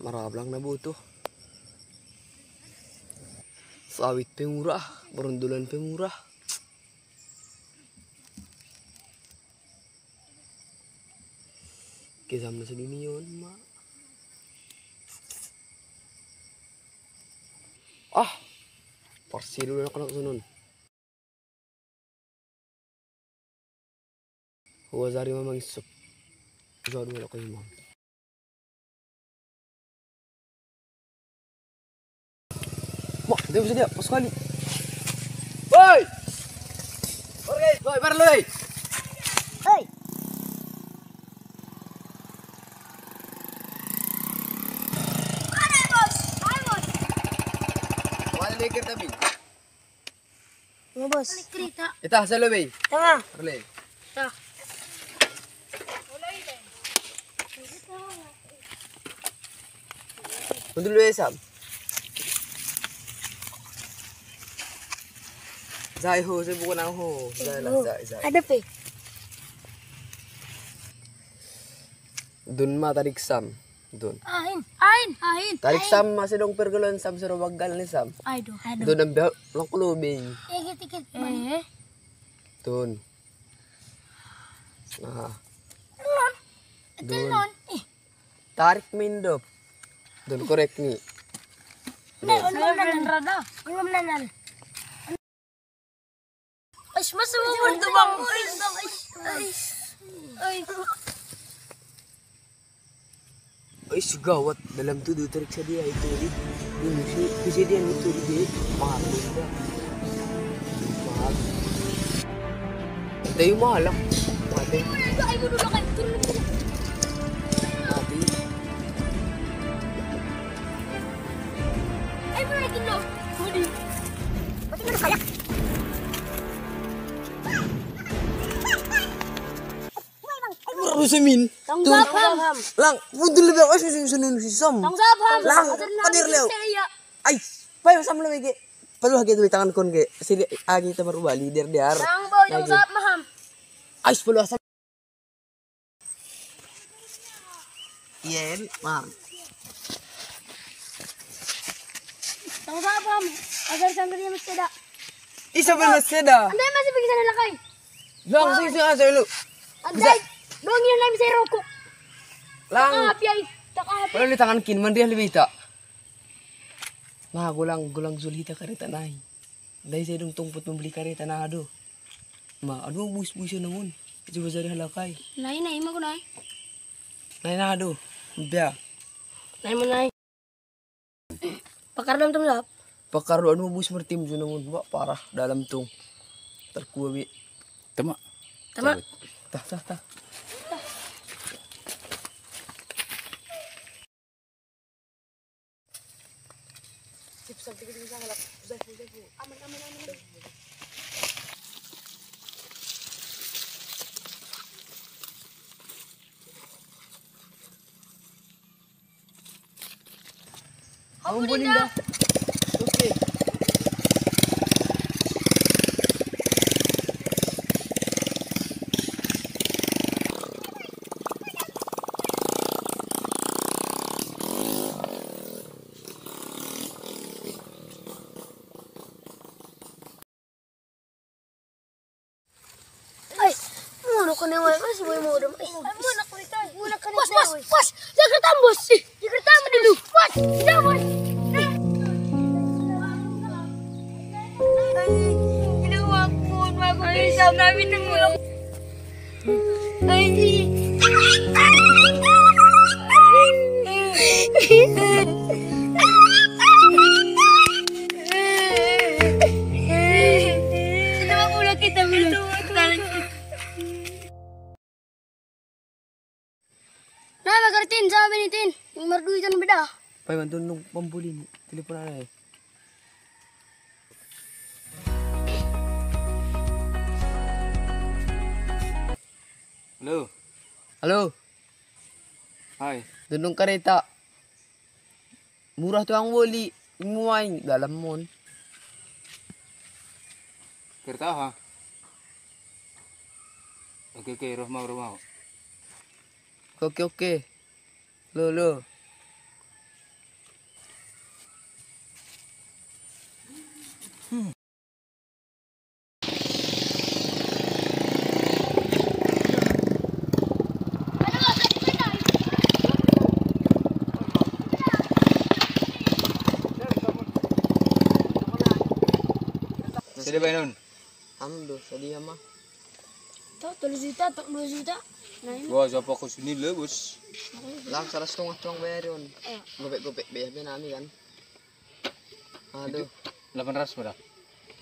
marablang na buto. Sawit pa murah, berundulan pa murah. Kisam na sa dini yun, ma. Ah! Parsilo na ako sunod. Huwazari mamang isok. Huwazari wala kayo, ma'am. Mak, dia bisa dia, pas sekali. Woi! Oke, woi, parloy. Hei. Ada bos, hai bos. Wala lekir tabi. Iya bos. Kereta. Ita sa lobe. Tama. Parloy. Tah. Untuk lu esam. Zai ho, saya bukan ho. Zai lah, zai. Ada pe. Dun ma tarik sam. Dun. Ain. Tarik sam masih dong pergeluan sam suruh bagal nih sam. Aduh. Dun ang biyak lang kulubing. Tikit. Dun. Nah. Non. Tarik mindop. Dun korek ni. Belum nanan. Mas mau bang. Ay, gawat dalam tuh tarik sa dia itu ini kejadian itu dia mahal dia. Mahal. Tayo mahal lang. Mati. Ay mo dulu kan turun. Mati. Ay mo lagi lo. Mudi. Pati mo kaya. Rusamin. Tanggap. Lang, budul lebih ako susunod si Sam. Tanggap. Lang, kadir lew. Ay, payo Sam lebih ke. Palu hagi tuh tangan kon ke. Sili agi ta baru leader diar. Lang boy, tanggap maham. Ay, palu asam. Yen, mam. Tanggap maham. Agar sangkar dia mesti ada. Isa ba na seda? Andai masih pergi sana lakay. Lang, sing asa lu. Andai. Doang yun namin sa rokok. Lang, Takahapi ay. Takahapi. palu li tangan kin man dia lebih ta. Nah, gulang zulhita kareta nahi. Dahil saya dong tumput membeli kareta na ado. Ma, aduh bus namun. Coba cari halakay. Nai, mo ko nai. Nahi na ado. Biya. Nai mo nai. Pakar dalam tumlap. Pakaruan mo bus mertim dyan namun. Ba, parah dalam tung. Terkuwi. Tama. Tama. Tah. Kamu Bolinda. Oke. Ay, muna ko na yung masih boy mo dum. Ay, muna ko ito. Muna ka na. Bos. Jakarta bos. Jakarta mo dulu. Bos. Tidak bos. Ay, ginawa ko. Mag-uisap namin ng mulak. Ay, Sinawa ko lang kita mulak. Nah, magartin sabi ni Tin. Yung marduitan beda. Pai bantu nung pambulin. Telepon ana. Halo. Hai. Dunong kareta. Murah tuh ang woli. Imuwain dalam mon. Kereta ha. Oke, rumah. Oke. Lo. Jadi ba nun? Ando, sadiya mah. Ito, 3 juta, 2 juta. Nah, ini. Gua siapa ko sinila bos. Lang, saras tong bayar yun. Eh. Gopek-gopek, bayar namin kan. Aduh. 800 mo dah.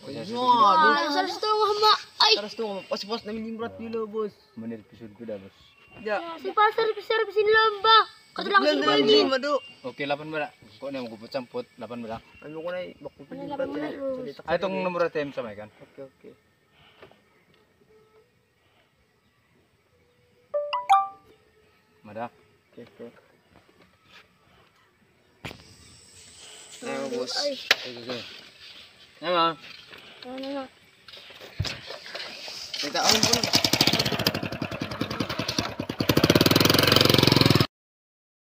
Wah, salah satu hamba. Ay, Saras tong, pas-pas namin limrat dulu, bos. Menit episode ko dah bos. Ya. si pasar besar di sini lomba. Katulang si Lang, Boy. madu. Okay, 8 ba? Ko na mo campot 8 ba? Ano ko na, bakit pa limrat yun. Ay tong nomor ATM sa may kan. Oke, oke. Mada. Oke, oke. Ayo, bos. Ay, Okay. Emang. ano na. Kita on po na.